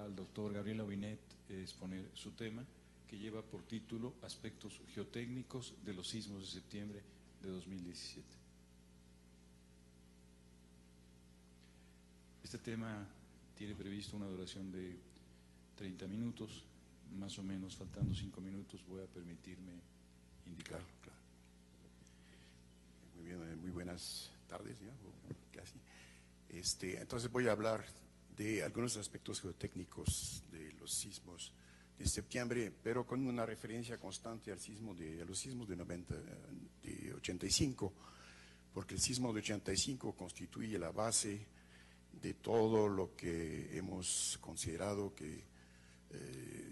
al doctor Gabriel Aubinet exponer su tema, que lleva por título Aspectos geotécnicos de los sismos de septiembre de 2017. Este tema tiene previsto una duración de 30 minutos, más o menos, faltando 5 minutos, voy a permitirme indicarlo. Claro. Muy bien, muy buenas tardes, ya, casi. Entonces voy a hablar de algunos aspectos geotécnicos de los sismos de septiembre, pero con una referencia constante a los sismos de 85, porque el sismo de 85 constituye la base de todo lo que hemos considerado que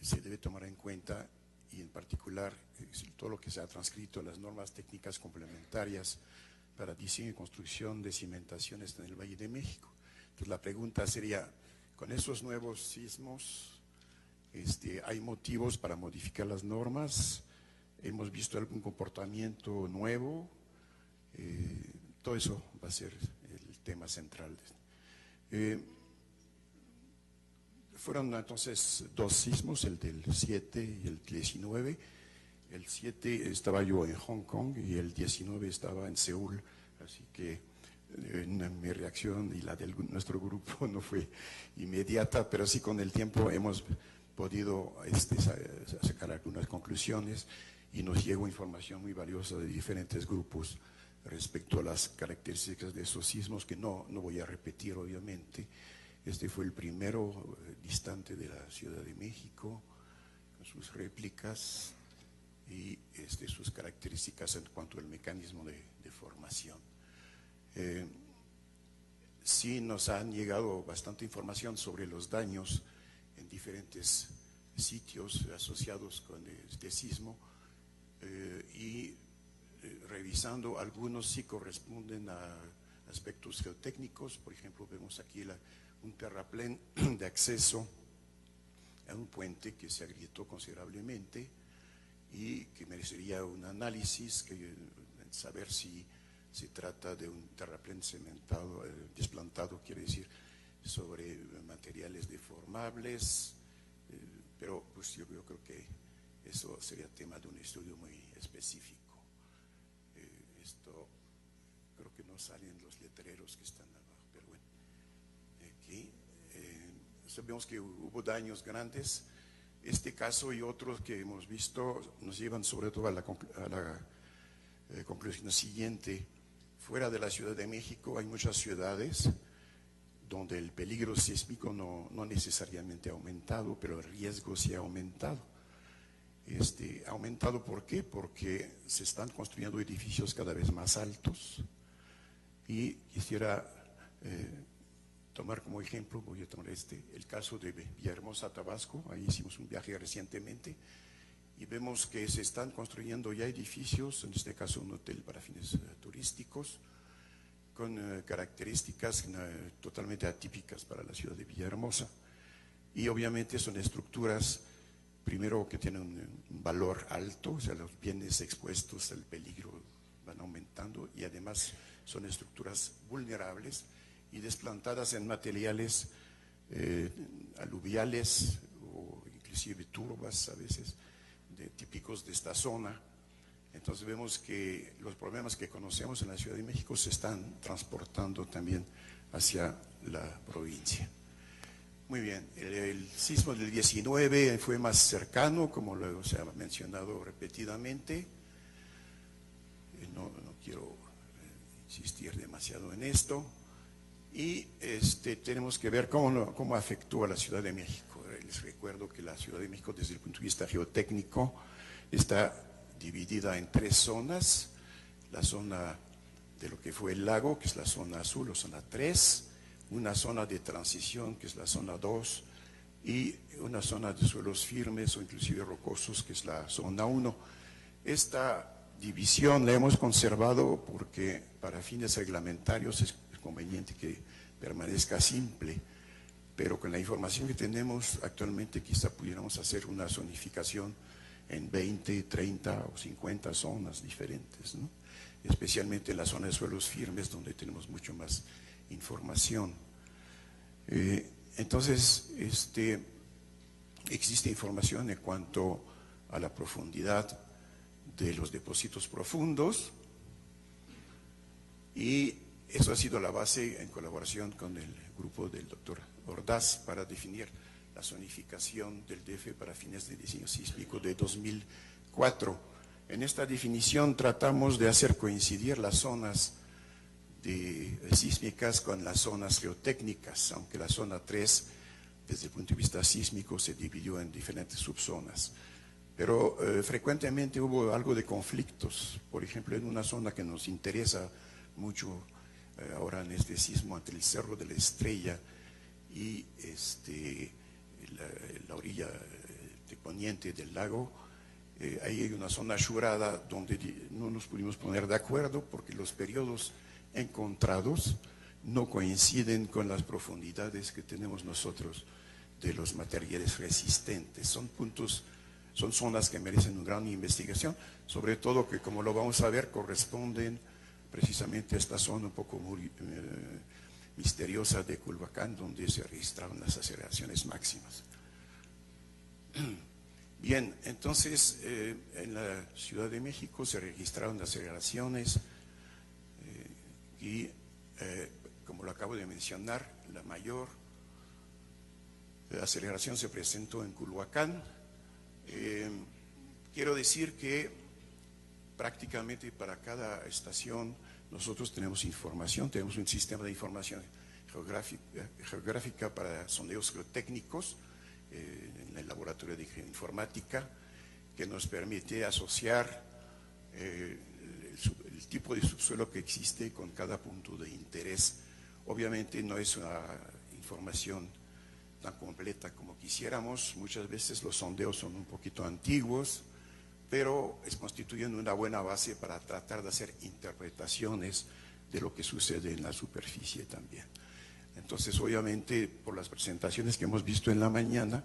se debe tomar en cuenta, y en particular todo lo que se ha transcrito en las normas técnicas complementarias para diseño y construcción de cimentaciones en el Valle de México. Entonces la pregunta sería, con esos nuevos sismos, ¿hay motivos para modificar las normas? ¿Hemos visto algún comportamiento nuevo? Todo eso va a ser el tema central. Fueron entonces dos sismos, el del 7 y el 19. El 7 estaba yo en Hong Kong y el 19 estaba en Seúl, así que mi reacción y la de nuestro grupo no fue inmediata, pero sí con el tiempo hemos podido sacar algunas conclusiones y nos llegó información muy valiosa de diferentes grupos respecto a las características de esos sismos, que no voy a repetir obviamente. Este fue el primero distante de la Ciudad de México, con sus réplicas y sus características en cuanto al mecanismo de formación. Sí nos han llegado bastante información sobre los daños en diferentes sitios asociados con este sismo, y revisando, algunos sí corresponden a aspectos geotécnicos. Por ejemplo, vemos aquí un terraplén de acceso a un puente que se agrietó considerablemente y que merecería un análisis, saber si se trata de un terraplén cementado, desplantado, quiere decir, sobre materiales deformables, pero pues yo creo que eso sería tema de un estudio muy específico. Esto creo que no salen los letreros que están abajo, pero bueno, aquí sabemos que hubo daños grandes. Este caso y otros que hemos visto nos llevan sobre todo a la conclusión siguiente. Fuera de la Ciudad de México hay muchas ciudades donde el peligro sísmico no necesariamente ha aumentado, pero el riesgo sí ha aumentado. ¿Ha aumentado por qué? Porque se están construyendo edificios cada vez más altos, y quisiera tomar como ejemplo, voy a tomar el caso de Villahermosa, Tabasco. Ahí hicimos un viaje recientemente y vemos que se están construyendo ya edificios, en este caso un hotel para fines turísticos, con características totalmente atípicas para la ciudad de Villahermosa. Y obviamente son estructuras, primero, que tienen un valor alto, o sea, los bienes expuestos al peligro van aumentando, y además son estructuras vulnerables y desplantadas en materiales aluviales o inclusive turbas a veces, típicos de esta zona. Entonces vemos que los problemas que conocemos en la Ciudad de México se están transportando también hacia la provincia. Muy bien, el sismo del 19 fue más cercano, como luego se ha mencionado repetidamente. No quiero insistir demasiado en esto. Y tenemos que ver cómo afectó a la Ciudad de México. Les recuerdo que la Ciudad de México, desde el punto de vista geotécnico, está dividida en tres zonas: la zona de lo que fue el lago, que es la zona azul o zona 3, una zona de transición, que es la zona 2, y una zona de suelos firmes o inclusive rocosos, que es la zona 1. Esta división la hemos conservado porque para fines reglamentarios es conveniente que permanezca simple, pero con la información que tenemos actualmente quizá pudiéramos hacer una zonificación en 20, 30 o 50 zonas diferentes, ¿no? Especialmente en la zona de suelos firmes, donde tenemos mucho más información. Entonces, existe información en cuanto a la profundidad de los depósitos profundos, y eso ha sido la base en colaboración con el grupo del doctor Ordaz para definir la zonificación del DF para fines de diseño sísmico de 2004. En esta definición tratamos de hacer coincidir las zonas sísmicas con las zonas geotécnicas, aunque la zona 3, desde el punto de vista sísmico, se dividió en diferentes subzonas. Pero frecuentemente hubo algo de conflictos. Por ejemplo, en una zona que nos interesa mucho ahora en este sismo, entre el Cerro de la Estrella y la orilla de poniente del lago, ahí hay una zona ashurada donde no nos pudimos poner de acuerdo porque los periodos encontrados no coinciden con las profundidades que tenemos nosotros de los materiales resistentes. Son puntos, son zonas que merecen una gran investigación, sobre todo que, como lo vamos a ver, corresponden precisamente a esta zona un poco muy misteriosa de Culhuacán, donde se registraron las aceleraciones máximas. Bien, entonces en la Ciudad de México se registraron aceleraciones y como lo acabo de mencionar, la mayor aceleración se presentó en Culhuacán. Quiero decir que prácticamente para cada estación nosotros tenemos información, tenemos un sistema de información geográfica para sondeos geotécnicos en el laboratorio de informática, que nos permite asociar el tipo de subsuelo que existe con cada punto de interés. Obviamente no es una información tan completa como quisiéramos, muchas veces los sondeos son un poquito antiguos, pero constituyen una buena base para tratar de hacer interpretaciones de lo que sucede en la superficie también. Entonces, obviamente, por las presentaciones que hemos visto en la mañana,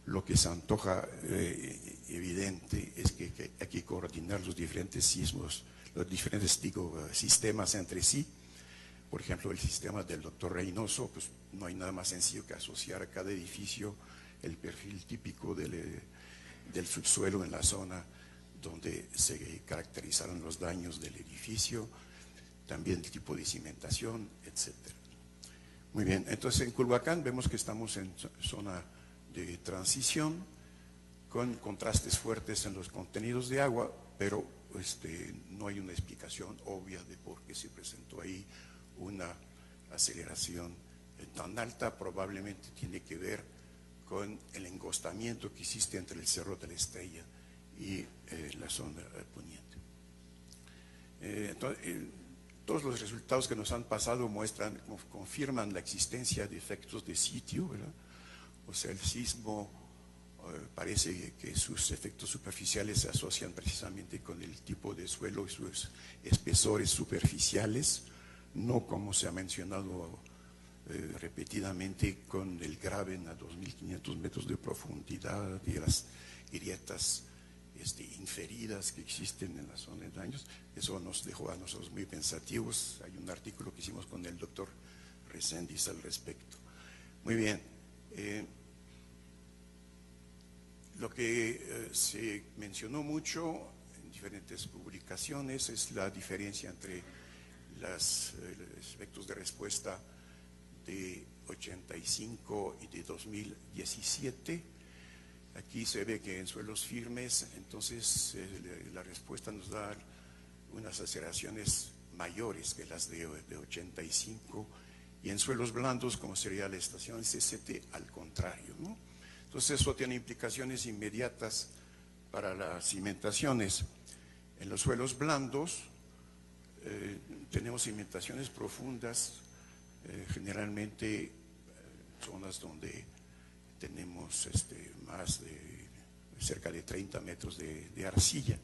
lo que se antoja evidente es que hay que coordinar los diferentes sismos, los diferentes sistemas entre sí. Por ejemplo, el sistema del doctor Reynoso, pues no hay nada más sencillo que asociar a cada edificio el perfil típico del subsuelo en la zona donde se caracterizaron los daños del edificio, también el tipo de cimentación, etcétera. Muy bien, entonces en Culhuacán vemos que estamos en zona de transición con contrastes fuertes en los contenidos de agua, pero no hay una explicación obvia de por qué se presentó ahí una aceleración tan alta. Probablemente tiene que ver con el engostamiento que existe entre el Cerro de la Estrella y la zona poniente. Todos los resultados que nos han pasado confirman la existencia de efectos de sitio, ¿verdad? O sea, el sismo parece que sus efectos superficiales se asocian precisamente con el tipo de suelo y sus espesores superficiales, no como se ha mencionado repetidamente con el graben a 2.500 metros de profundidad y las grietas inferidas que existen en la zona de daños. Eso nos dejó a nosotros muy pensativos. Hay un artículo que hicimos con el doctor Reséndiz al respecto. Muy bien. Lo que se mencionó mucho en diferentes publicaciones es la diferencia entre los efectos de respuesta de 85 y de 2017. Aquí se ve que en suelos firmes, entonces la respuesta nos da unas aceleraciones mayores que las de 85, y en suelos blandos, como sería la estación CCT, al contrario, ¿no? Entonces eso tiene implicaciones inmediatas para las cimentaciones. En los suelos blandos tenemos cimentaciones profundas, generalmente zonas donde tenemos más de cerca de 30 metros de arcilla,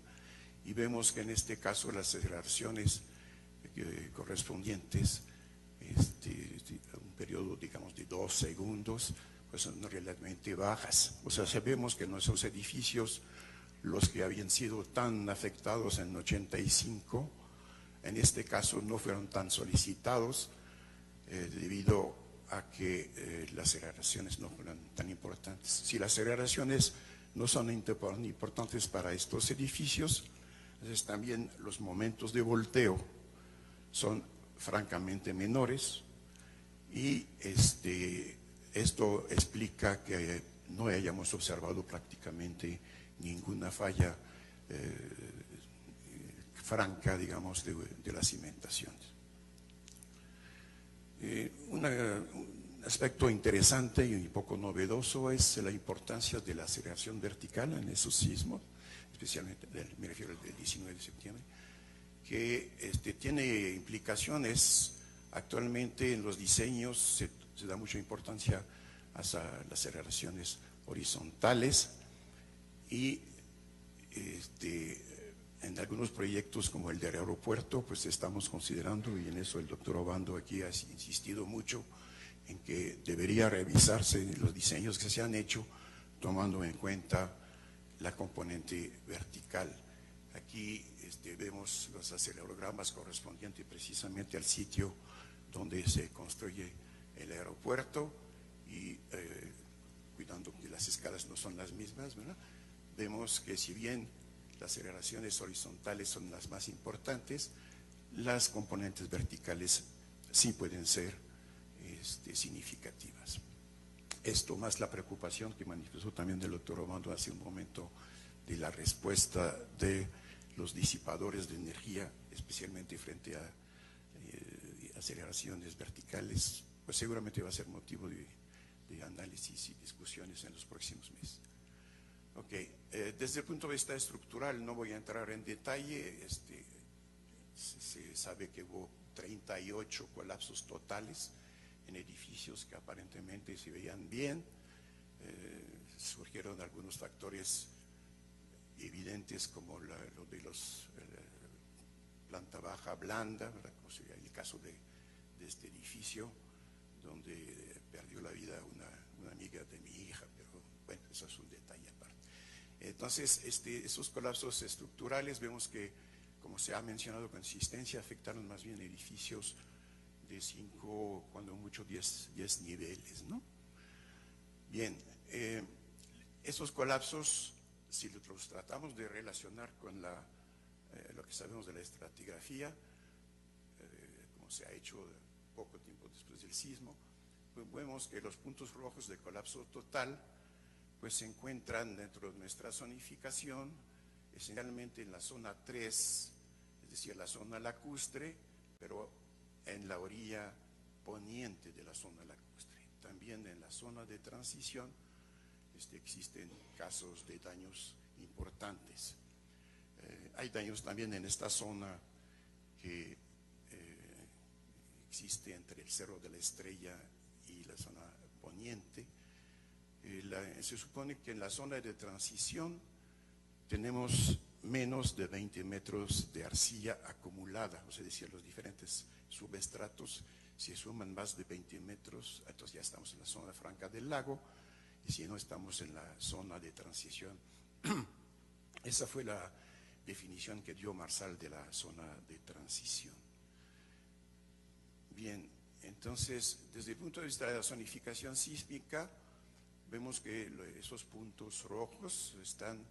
y vemos que en este caso las aceleraciones correspondientes a un periodo, digamos, de 2 segundos, pues son relativamente bajas. O sea, sabemos que nuestros edificios, los que habían sido tan afectados en 85, en este caso no fueron tan solicitados debido a que las aceleraciones no fueran tan importantes. Si las aceleraciones no son importantes para estos edificios, entonces también los momentos de volteo son francamente menores, y esto explica que no hayamos observado prácticamente ninguna falla franca, digamos, de las cimentaciones. Un aspecto interesante y un poco novedoso es la importancia de la aceleración vertical en esos sismos, especialmente, me refiero al del 19 de septiembre, que tiene implicaciones. Actualmente en los diseños se da mucha importancia a las aceleraciones horizontales, y en algunos proyectos como el del aeropuerto pues estamos considerando, y en eso el doctor Obando aquí ha insistido mucho, en que debería revisarse los diseños que se han hecho tomando en cuenta la componente vertical. Aquí vemos los acelerogramas correspondientes precisamente al sitio donde se construye el aeropuerto, y cuidando que las escalas no son las mismas, ¿verdad? Vemos que si bien las aceleraciones horizontales son las más importantes, las componentes verticales sí pueden ser significativas. Esto más la preocupación que manifestó también el doctor Obando hace un momento de la respuesta de los disipadores de energía, especialmente frente a aceleraciones verticales, pues seguramente va a ser motivo de análisis y discusiones en los próximos meses. Ok, desde el punto de vista estructural no voy a entrar en detalle. Se sabe que hubo 38 colapsos totales en edificios que aparentemente se veían bien. Surgieron algunos factores evidentes como lo de los planta baja blanda, ¿verdad? Como sería el caso de este edificio, donde perdió la vida una amiga de mi hija, pero bueno, eso es un detalle aparte. Entonces, esos colapsos estructurales vemos que, como se ha mencionado con insistencia, afectaron más bien edificios de 5, cuando mucho 10 niveles, ¿no? Bien, esos colapsos, si los tratamos de relacionar con lo que sabemos de la estratigrafía, como se ha hecho poco tiempo después del sismo, pues vemos que los puntos rojos de colapso total pues se encuentran dentro de nuestra zonificación, esencialmente en la zona 3, es decir, la zona lacustre, pero en la orilla poniente de la zona lacustre. También en la zona de transición existen casos de daños importantes. Hay daños también en esta zona que existe entre el Cerro de la Estrella y la zona poniente. Se supone que en la zona de transición tenemos menos de 20 metros de arcilla acumulada, o sea, decir, los diferentes subestratos, si suman más de 20 metros, entonces ya estamos en la zona franca del lago, y si no, estamos en la zona de transición. Esa fue la definición que dio Marsal de la zona de transición. Bien, entonces, desde el punto de vista de la zonificación sísmica, vemos que esos puntos rojos están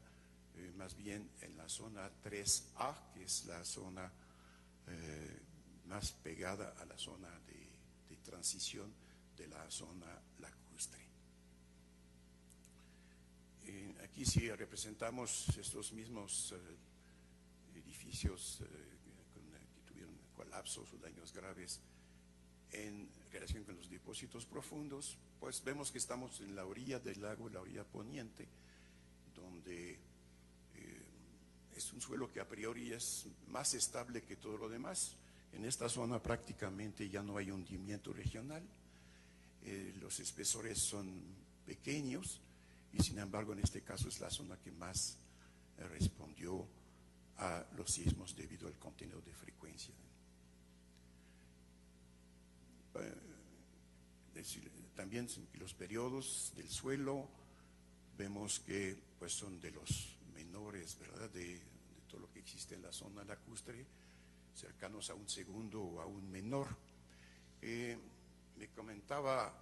más bien en la zona 3A, que es la zona más pegada a la zona de transición de la zona lacustre. Aquí sí representamos estos mismos edificios que tuvieron colapsos o daños graves en relación con los depósitos profundos. Pues vemos que estamos en la orilla del lago, la orilla poniente, donde es un suelo que a priori es más estable que todo lo demás. En esta zona prácticamente ya no hay hundimiento regional, los espesores son pequeños, y sin embargo en este caso es la zona que más respondió a los sismos debido al contenido de frecuencia. También los periodos del suelo vemos que pues son de los menores, ¿verdad?, de todo lo que existe en la zona lacustre, cercanos a un segundo o a un menor. Me comentaba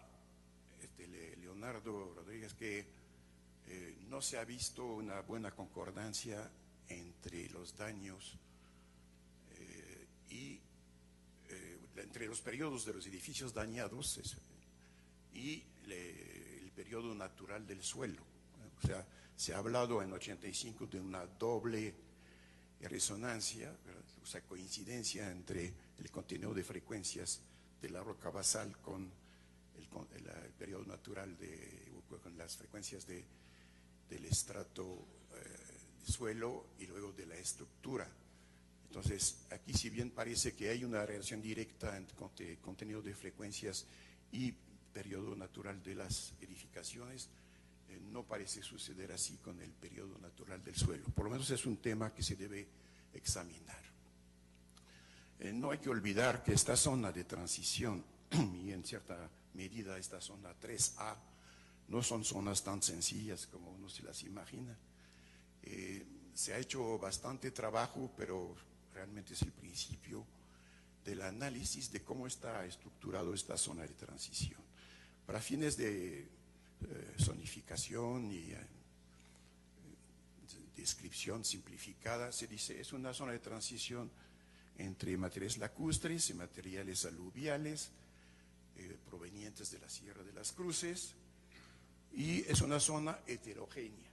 Leonardo Rodríguez que no se ha visto una buena concordancia entre los daños entre los periodos de los edificios dañados y el periodo natural del suelo. O sea, se ha hablado en 85 de una doble resonancia, ¿verdad? O sea, coincidencia entre el contenido de frecuencias de la roca basal con el periodo natural con las frecuencias del estrato de suelo y luego de la estructura. Entonces, aquí si bien parece que hay una relación directa entre contenido de frecuencias y periodo natural de las edificaciones, no parece suceder así con el periodo natural del suelo. Por lo menos es un tema que se debe examinar. No hay que olvidar que esta zona de transición y en cierta medida esta zona 3A no son zonas tan sencillas como uno se las imagina. Se ha hecho bastante trabajo, pero realmente es el principio del análisis de cómo está estructurado esta zona de transición. Para fines de zonificación y descripción simplificada, se dice es una zona de transición entre materiales lacustres y materiales aluviales provenientes de la Sierra de las Cruces, y es una zona heterogénea.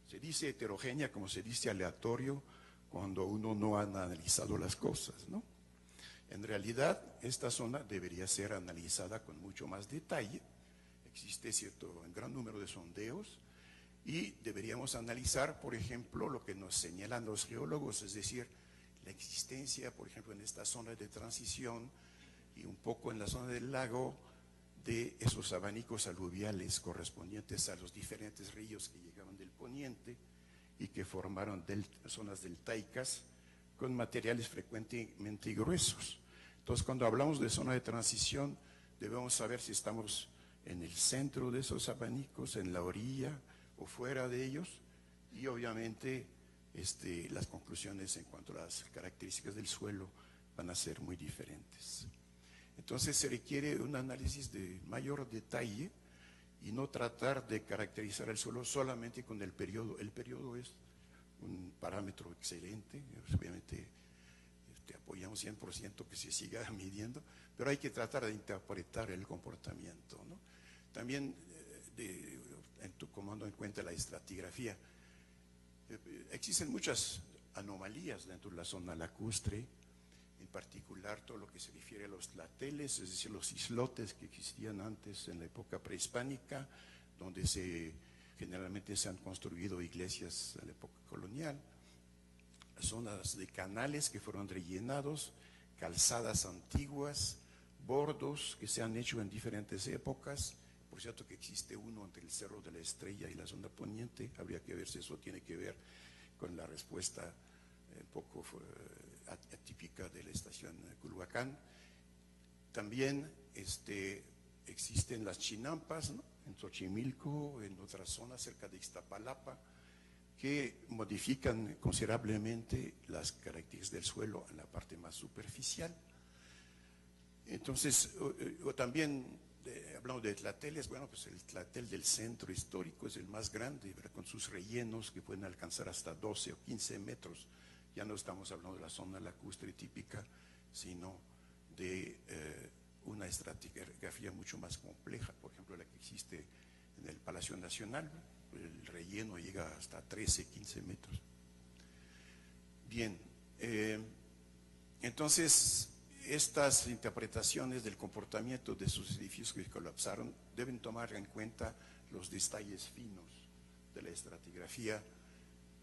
Se dice heterogénea como se dice aleatorio cuando uno no ha analizado las cosas, ¿no? En realidad, esta zona debería ser analizada con mucho más detalle. Existe un gran número de sondeos y deberíamos analizar, por ejemplo, lo que nos señalan los geólogos, es decir, la existencia, por ejemplo, en esta zona de transición y un poco en la zona del lago, de esos abanicos aluviales correspondientes a los diferentes ríos que llegaban del poniente y que formaron zonas deltaicas con materiales frecuentemente gruesos. Entonces, cuando hablamos de zona de transición, debemos saber si estamos en el centro de esos abanicos, en la orilla o fuera de ellos, y obviamente las conclusiones en cuanto a las características del suelo van a ser muy diferentes. Entonces se requiere un análisis de mayor detalle y no tratar de caracterizar el suelo solamente con el periodo. El periodo es un parámetro excelente, obviamente apoyamos 100% que se siga midiendo, pero hay que tratar de interpretar el comportamiento, ¿no? También, tomando en cuenta la estratigrafía, existen muchas anomalías dentro de la zona lacustre, en particular todo lo que se refiere a los tlateles, es decir, los islotes que existían antes en la época prehispánica, donde generalmente se han construido iglesias en la época colonial, zonas de canales que fueron rellenados, calzadas antiguas, bordos que se han hecho en diferentes épocas. Por cierto que existe uno entre el Cerro de la Estrella y la zona poniente, habría que ver si eso tiene que ver con la respuesta un poco atípica de la estación Culhuacán. También existen las chinampas, ¿no?, en Xochimilco, en otras zonas cerca de Iztapalapa, que modifican considerablemente las características del suelo en la parte más superficial. Entonces, también hablando de tlateles, bueno, pues el tlatel del centro histórico es el más grande, ¿verdad?, con sus rellenos que pueden alcanzar hasta 12 o 15 metros. Ya no estamos hablando de la zona lacustre típica, sino de una estratigrafía mucho más compleja, por ejemplo, la que existe en el Palacio Nacional. El relleno llega hasta 13, 15 metros. Bien, entonces estas interpretaciones del comportamiento de esos edificios que colapsaron deben tomar en cuenta los detalles finos de la estratigrafía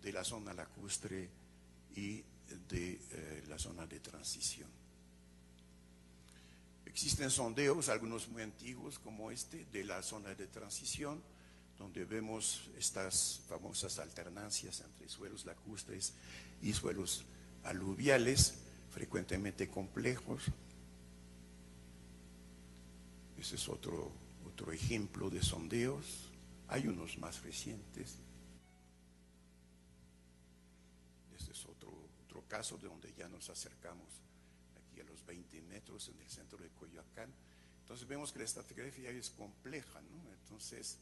de la zona lacustre y de la zona de transición. Existen sondeos, algunos muy antiguos como de la zona de transición, donde vemos estas famosas alternancias entre suelos lacustres y suelos aluviales, frecuentemente complejos. Ese es otro ejemplo de sondeos. Hay unos más recientes. Este es otro caso de donde ya nos acercamos aquí a los 20 metros en el centro de Coyoacán, Entonces vemos que la estratigrafía es compleja, ¿no? Entonces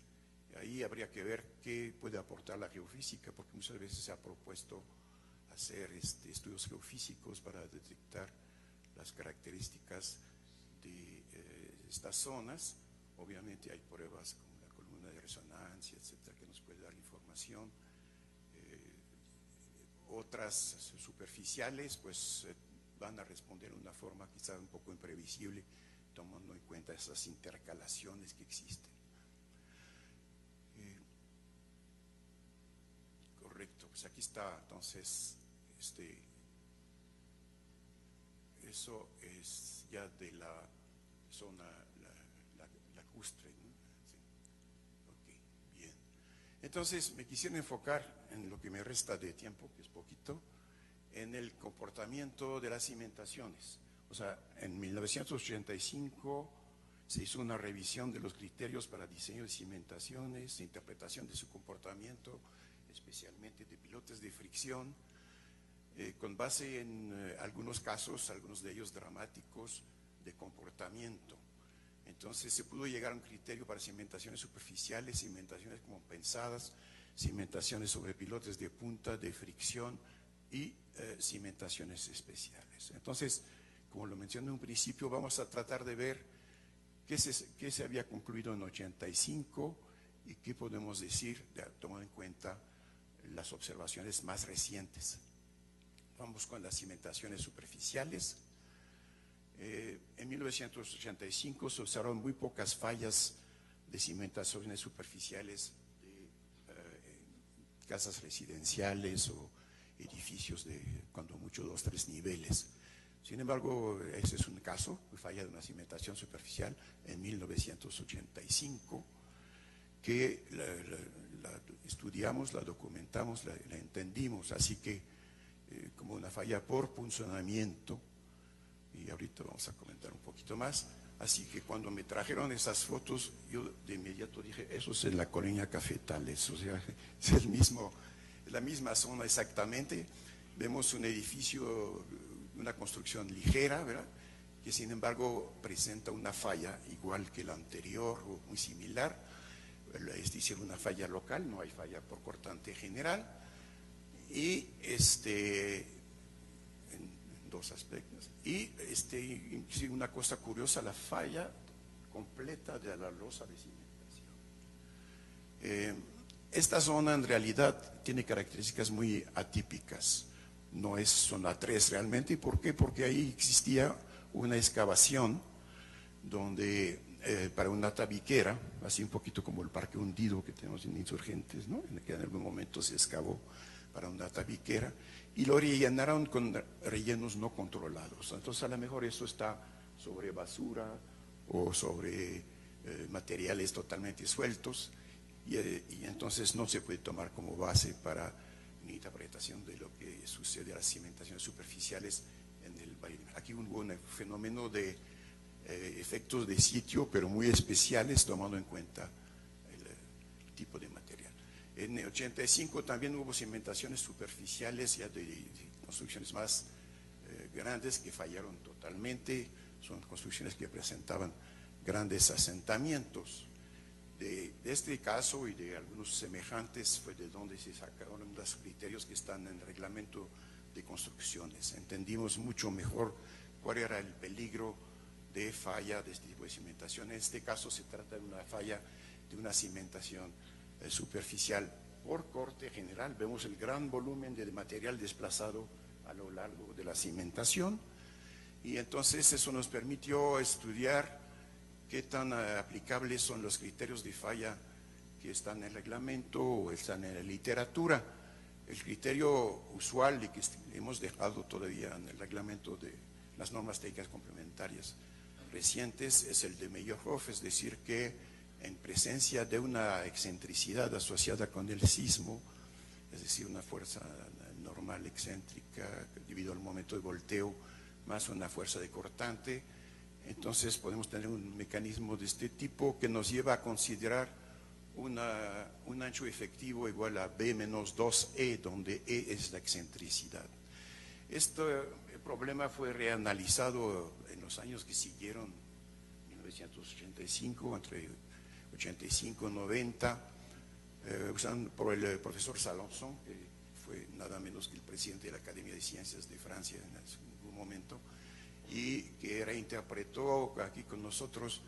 ahí habría que ver qué puede aportar la geofísica, porque muchas veces se ha propuesto hacer estudios geofísicos para detectar las características de estas zonas. Obviamente hay pruebas como la columna de resonancia, etcétera, que nos puede dar información. Otras superficiales pues van a responder de una forma quizá un poco imprevisible, tomando en cuenta esas intercalaciones que existen. Correcto, pues aquí está entonces eso es ya de la zona lacustre, ¿no? Sí. Ok, bien. Entonces me quisiera enfocar en lo que me resta de tiempo, que es poquito, en el comportamiento de las cimentaciones. O sea, en 1985 se hizo una revisión de los criterios para diseño de cimentaciones, interpretación de su comportamiento, especialmente de pilotes de fricción, con base en algunos casos, algunos de ellos dramáticos, de comportamiento. Entonces se pudo llegar a un criterio para cimentaciones superficiales, cimentaciones compensadas, cimentaciones sobre pilotes de punta, de fricción y cimentaciones especiales. Entonces, como lo mencioné en un principio, vamos a tratar de ver qué se había concluido en 85 y qué podemos decir, tomando en cuenta las observaciones más recientes. Vamos con las cimentaciones superficiales. En 1985 se observaron muy pocas fallas de cimentaciones superficiales de casas residenciales o edificios de, cuando mucho, 2 o 3 niveles. Sin embargo, ese es un caso, falla de una cimentación superficial en 1985, que la estudiamos, la documentamos, la entendimos, así que como una falla por punzonamiento, y ahorita vamos a comentar un poquito más. Así que cuando me trajeron esas fotos, yo de inmediato dije, eso es en la colonia Cafetales, o sea, es la misma zona exactamente. Vemos un edificio, una construcción ligera, ¿verdad?, que sin embargo presenta una falla igual que la anterior o muy similar. Es decir, una falla local, no hay falla por cortante general. Y en 2 aspectos. Y una cosa curiosa, la falla completa de la losa de cimentación. Esta zona en realidad tiene características muy atípicas. No es zona 3 realmente. ¿Por qué? Porque ahí existía una excavación donde para una tabiquera, así un poquito como el parque hundido que tenemos en Insurgentes, ¿no?, en el que en algún momento se excavó para una tabiquera, y lo rellenaron con rellenos no controlados. Entonces a lo mejor eso está sobre basura o sobre materiales totalmente sueltos, y entonces no se puede tomar como base para una interpretación de lo que sucede a las cimentaciones superficiales en el Valle. Aquí hubo un fenómeno de efectos de sitio, pero muy especiales, tomando en cuenta el tipo de material. En el 85 también hubo cimentaciones superficiales ya de construcciones más grandes que fallaron totalmente. Son construcciones que presentaban grandes asentamientos. De este caso y de algunos semejantes fue de donde se sacaron los criterios que están en el reglamento de construcciones. Entendimos mucho mejor cuál era el peligro de falla de este tipo de cimentación. En este caso se trata de una falla de una cimentación superficial por corte general. Vemos el gran volumen de material desplazado a lo largo de la cimentación, y entonces eso nos permitió estudiar qué tan aplicables son los criterios de falla que están en el reglamento o están en la literatura. El criterio usual y que hemos dejado todavía en el reglamento de las normas técnicas complementarias recientes es el de Meyerhoff, es decir, que en presencia de una excentricidad asociada con el sismo, es decir, una fuerza normal excéntrica debido al momento de volteo más una fuerza de cortante, entonces podemos tener un mecanismo de este tipo que nos lleva a considerar un ancho efectivo igual a B menos 2E, donde E es la excentricidad. Este problema fue reanalizado en los años que siguieron, 1985, entre 85 y 90, usando por el profesor Salançon, que fue nada menos que el presidente de la Academia de Ciencias de Francia en algún momento, y que reinterpretó aquí con nosotros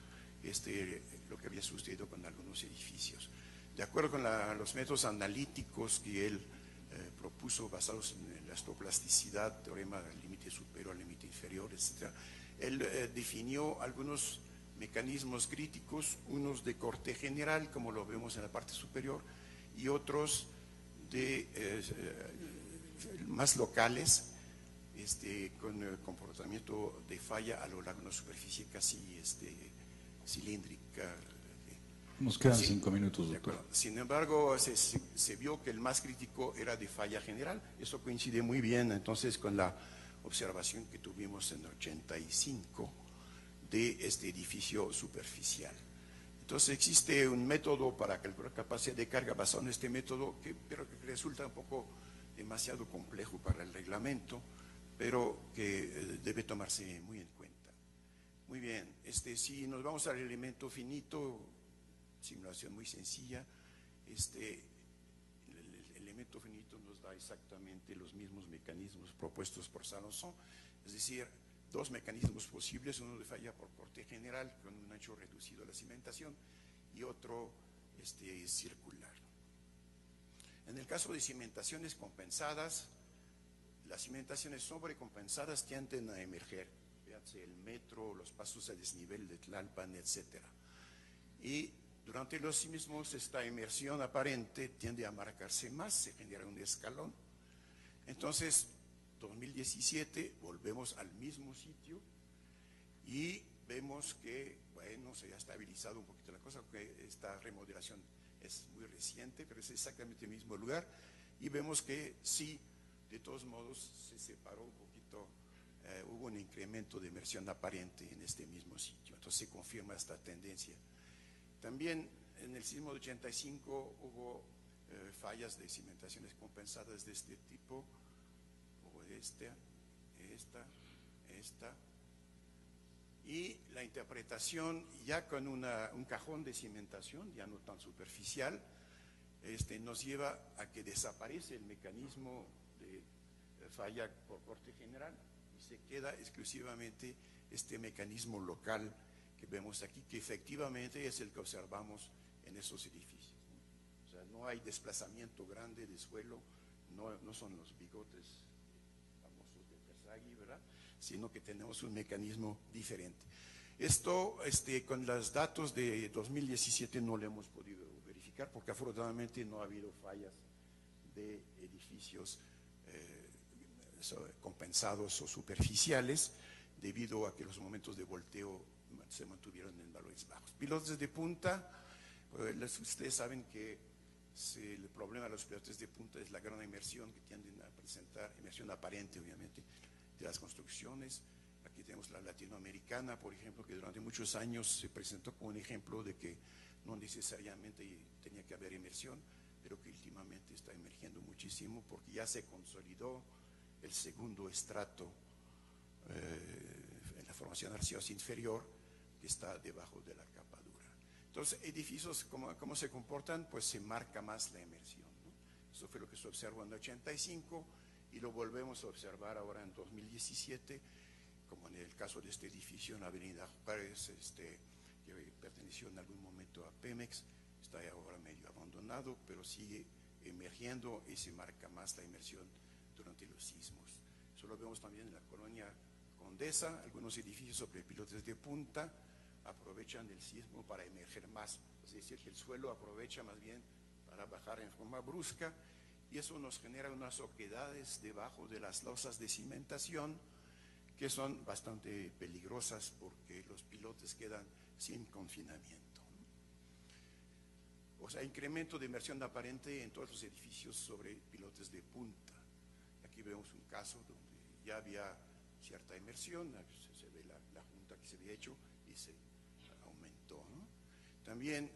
lo que había sucedido con algunos edificios. De acuerdo con los métodos analíticos que él propuso, basados en la estoplasticidad, teorema del límite superior, límite inferior, etc., él definió algunos mecanismos críticos, unos de corte general, como lo vemos en la parte superior, y otros más locales, con el comportamiento de falla a lo largo de una superficie casi cilíndrica. Nos quedan 5 minutos, doctor. Sin embargo, se vio que el más crítico era de falla general. Eso coincide muy bien entonces con la observación que tuvimos en 85 de este edificio superficial. Entonces existe un método para calcular capacidad de carga basado en este método, pero que resulta un poco demasiado complejo para el reglamento, pero que debe tomarse muy en cuenta. Muy bien, si nos vamos al elemento finito, simulación muy sencilla, el elemento finito nos da exactamente los mismos mecanismos propuestos por Salançon, es decir, dos mecanismos posibles, uno de falla por corte general con un ancho reducido a la cimentación y otro circular. En el caso de cimentaciones compensadas, las cimentaciones sobrecompensadas tienden a emerger, véanse el metro, los pasos a desnivel de Tlalpan, etc. Y durante los sismos esta emersión aparente tiende a marcarse más, se genera un escalón. Entonces, 2017 volvemos al mismo sitio y vemos que, bueno, se ha estabilizado un poquito la cosa, porque esta remodelación es muy reciente, pero es exactamente el mismo lugar, y vemos que sí, de todos modos, se separó un poquito, hubo un incremento de emersión aparente en este mismo sitio, entonces se confirma esta tendencia. También en el sismo de 85 hubo fallas de cimentaciones compensadas de este tipo, esta, y la interpretación ya con un cajón de cimentación, ya no tan superficial, nos lleva a que desaparece el mecanismo de falla por corte general y se queda exclusivamente este mecanismo local que vemos aquí, que efectivamente es el que observamos en esos edificios. O sea, no hay desplazamiento grande de suelo, no son los bigotes famosos de Terzaghi, ¿verdad?, sino que tenemos un mecanismo diferente. Esto, con los datos de 2017 no lo hemos podido verificar, porque afortunadamente no ha habido fallas de edificios compensados o superficiales, debido a que los momentos de volteo se mantuvieron en valores bajos. Pilotes de punta, ustedes saben que el problema de los pilotes de punta es la gran inmersión que tienden a presentar, inmersión aparente obviamente, de las construcciones. Aquí tenemos la latinoamericana, por ejemplo, que durante muchos años se presentó como un ejemplo de que no necesariamente tenía que haber inmersión, pero que últimamente está emergiendo muchísimo porque ya se consolidó el segundo estrato en la formación arcillosa inferior, que está debajo de la capa dura. Entonces, edificios, ¿cómo se comportan? Pues se marca más la emersión, ¿no? Eso fue lo que se observó en 85 y lo volvemos a observar ahora en 2017, como en el caso de este edificio en la avenida Juárez, que perteneció en algún momento a Pemex, está ahora medio abandonado, pero sigue emergiendo y se marca más la emersión durante los sismos. Eso lo vemos también en la colonia Condesa, algunos edificios sobre pilotes de punta aprovechan el sismo para emerger más, es decir, que el suelo aprovecha más bien para bajar en forma brusca, y eso nos genera unas oquedades debajo de las losas de cimentación que son bastante peligrosas porque los pilotes quedan sin confinamiento. O sea, incremento de inmersión aparente en todos los edificios sobre pilotes de punta. Aquí vemos un caso donde ya había cierta inmersión, se ve la junta que se había hecho y se aumentó, ¿no? También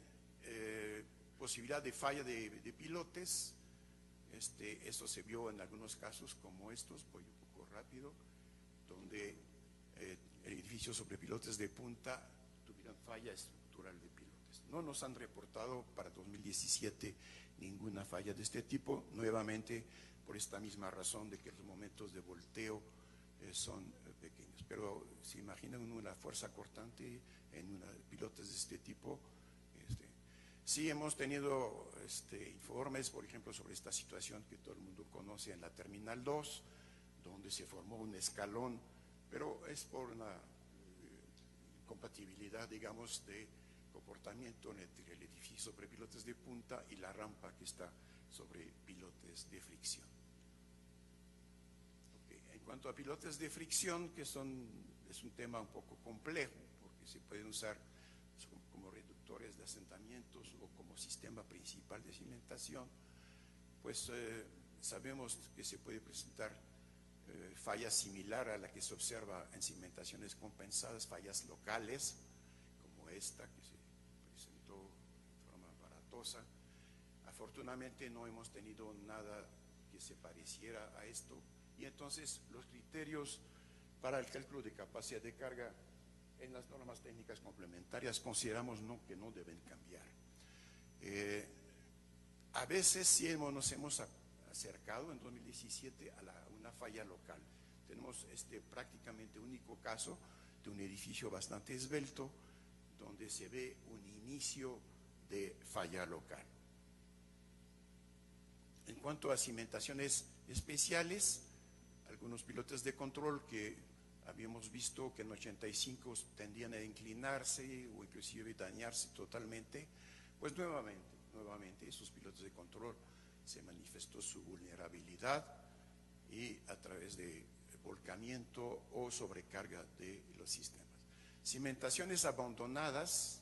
posibilidad de falla de pilotes. Esto se vio en algunos casos como estos, voy un poco rápido, donde el edificio sobre pilotes de punta tuvieron tuvieran falla estructural de pilotes. No nos han reportado para 2017 ninguna falla de este tipo, nuevamente por esta misma razón de que los momentos de volteo son pequeños. Pero se imaginan una fuerza cortante en pilotes de este tipo. Sí hemos tenido informes, por ejemplo, sobre esta situación que todo el mundo conoce en la Terminal 2, donde se formó un escalón, pero es por una compatibilidad, digamos, de comportamiento entre el edificio sobre pilotes de punta y la rampa que está sobre pilotes de fricción. Okay. En cuanto a pilotes de fricción, que es un tema un poco complejo, porque se pueden usar como reductores de asentamientos o como sistema principal de cimentación, pues sabemos que se puede presentar falla similar a la que se observa en cimentaciones compensadas, fallas locales, como esta que se presentó de forma aparatosa. Afortunadamente no hemos tenido nada que se pareciera a esto, y entonces los criterios para el cálculo de capacidad de carga en las normas técnicas complementarias consideramos que no deben cambiar. A veces sí nos hemos acercado en 2017 a una falla local. Tenemos prácticamente único caso de un edificio bastante esbelto donde se ve un inicio de falla local. En cuanto a cimentaciones especiales, algunos pilotes de control que habíamos visto que en 85 tendían a inclinarse o inclusive dañarse totalmente, pues nuevamente esos pilotes de control se manifestó su vulnerabilidad y a través de volcamiento o sobrecarga de los sistemas. Cimentaciones abandonadas,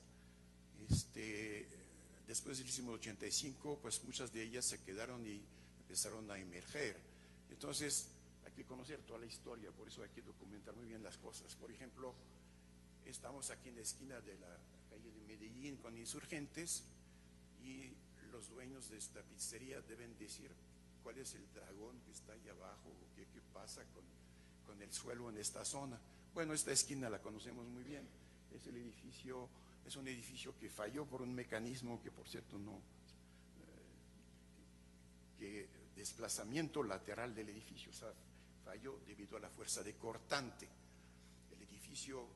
después del sismo 85, pues muchas de ellas se quedaron y empezaron a emerger. Entonces, hay que conocer toda la historia, por eso hay que documentar muy bien las cosas. Por ejemplo, estamos aquí en la esquina de la calle de Medellín con Insurgentes y los dueños de esta pizzería deben decir cuál es el dragón que está ahí abajo o qué pasa con el suelo en esta zona. Bueno, esta esquina la conocemos muy bien. Es un edificio que falló por un mecanismo que, por cierto, que desplazamiento lateral del edificio, o sea, falló debido a la fuerza de cortante. El edificio,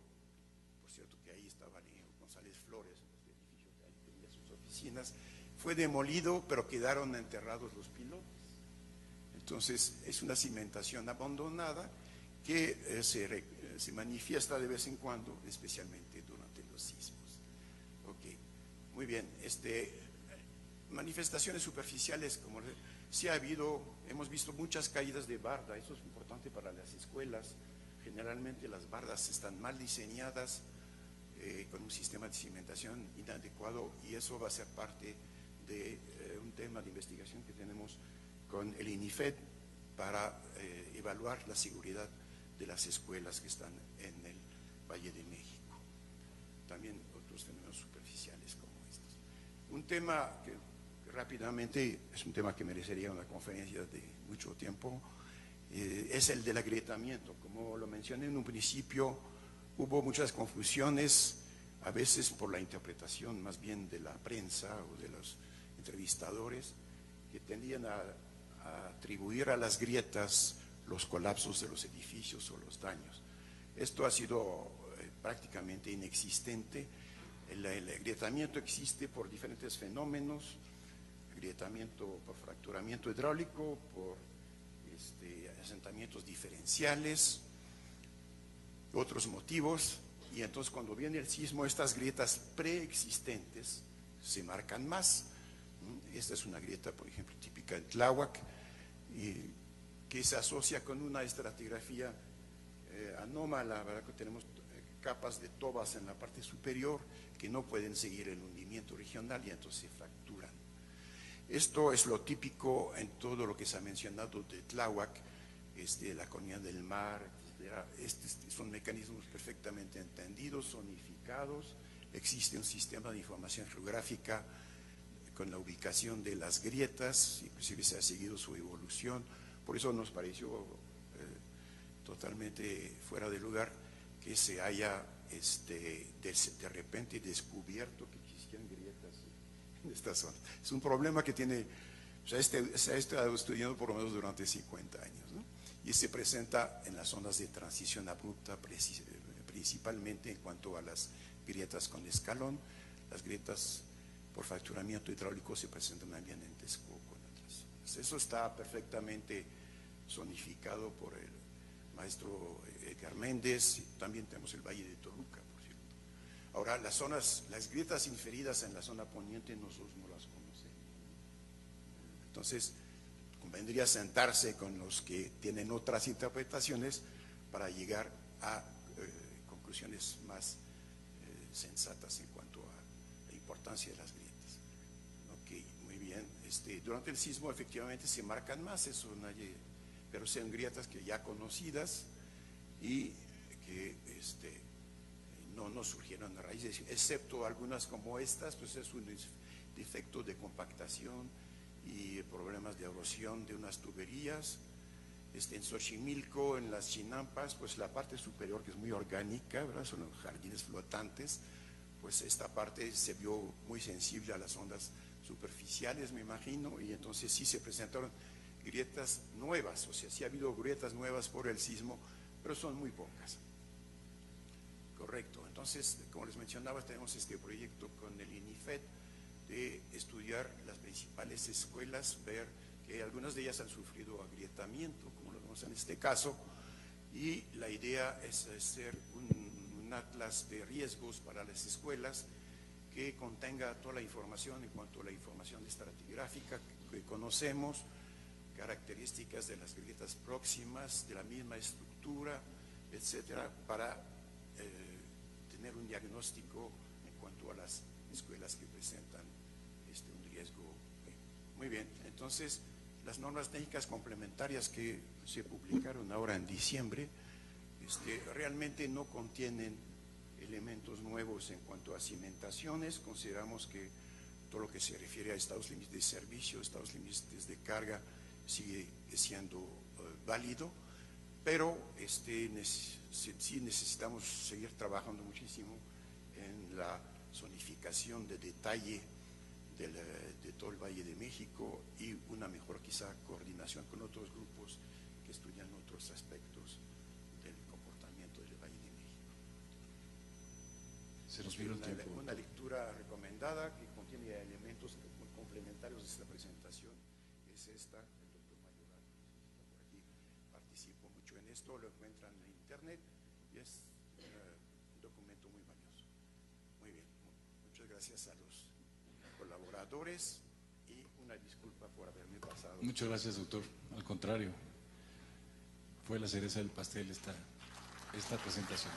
por cierto, que ahí estaba González Flores, este edificio que ahí tenía sus oficinas, fue demolido, pero quedaron enterrados los pilotes. Entonces, es una cimentación abandonada que se manifiesta de vez en cuando, especialmente durante los sismos. Ok, muy bien. Manifestaciones superficiales, como sí ha habido, hemos visto muchas caídas de barda, eso es importante para las escuelas. Generalmente las bardas están mal diseñadas, con un sistema de cimentación inadecuado, y eso va a ser parte de un tema de investigación que tenemos con el INIFED para evaluar la seguridad de las escuelas que están en el Valle de México. También otros fenómenos superficiales como estos. Un tema que rápidamente es un tema que merecería una conferencia de mucho tiempo, es el del agrietamiento. Como lo mencioné en un principio, hubo muchas confusiones, a veces por la interpretación más bien de la prensa o de los entrevistadores, que tendían a atribuir a las grietas los colapsos de los edificios o los daños. Esto ha sido prácticamente inexistente. El agrietamiento existe por diferentes fenómenos: agrietamiento por fracturamiento hidráulico, por asentamientos diferenciales, otros motivos, y entonces cuando viene el sismo, estas grietas preexistentes se marcan más. Esta es una grieta, por ejemplo, típica de Tláhuac, que se asocia con una estratigrafía anómala, ¿verdad? Que tenemos capas de tobas en la parte superior que no pueden seguir el hundimiento regional y entonces se fracturan. Esto es lo típico en todo lo que se ha mencionado de Tláhuac, la Colonia del Mar, etc. Son mecanismos perfectamente entendidos, zonificados. Existe un sistema de información geográfica con la ubicación de las grietas, inclusive se ha seguido su evolución. Por eso nos pareció totalmente fuera de lugar que se haya de repente descubierto que existían grietas en esta zona. Es un problema que tiene, o sea, se ha estado estudiando por lo menos durante 50 años, ¿no? Y se presenta en las zonas de transición abrupta, principalmente en cuanto a las grietas con escalón. Las grietas por fracturamiento hidráulico se presentan también en Texcoco, en otras zonas. Eso está perfectamente zonificado por el maestro Edgar Méndez. También tenemos el Valle de Toluca, por cierto. Ahora, las grietas inferidas en la zona poniente nosotros no las conocemos. Entonces, convendría sentarse con los que tienen otras interpretaciones para llegar a conclusiones más sensatas en cuanto a la importancia de las grietas. Ok, muy bien. Durante el sismo efectivamente se marcan más, eso nadie, pero son grietas que ya conocidas y que no surgieron a raíz de eso, excepto algunas como estas, pues es un defecto de compactación y problemas de erosión de unas tuberías. En Xochimilco, en las Chinampas, pues la parte superior, que es muy orgánica, ¿verdad? Son los jardines flotantes, pues esta parte se vio muy sensible a las ondas superficiales, me imagino, y entonces sí se presentaron grietas nuevas, o sea, sí ha habido grietas nuevas por el sismo, pero son muy pocas. Correcto. Entonces, como les mencionaba, tenemos este proyecto con el INIFED de estudiar las principales escuelas, ver que algunas de ellas han sufrido agrietamiento, como lo vemos en este caso, y la idea es hacer un atlas de riesgos para las escuelas que contenga toda la información en cuanto a la información estratigráfica que conocemos, características de las grietas próximas, de la misma estructura, etcétera, para tener un diagnóstico en cuanto a las escuelas que presentan un riesgo. Muy bien, entonces las normas técnicas complementarias que se publicaron ahora en diciembre realmente no contienen elementos nuevos en cuanto a cimentaciones. Consideramos que todo lo que se refiere a estados límites de servicio, estados límites de carga, sigue siendo válido, pero sí necesitamos seguir trabajando muchísimo en la zonificación de detalle de todo el Valle de México y una mejor quizá coordinación con otros grupos que estudian otros aspectos del comportamiento del Valle de México. Se nos vino el tiempo. Una lectura recomendada que contiene elementos complementarios de esta presentación es esta, el doctor Mayoral, está por aquí, participo mucho en esto, lo encuentran en internet y es un documento muy valioso. Muy bien, muchas gracias a los colaboradores y una disculpa por haberme pasado. Muchas gracias, doctor. Al contrario, fue la cereza del pastel esta presentación.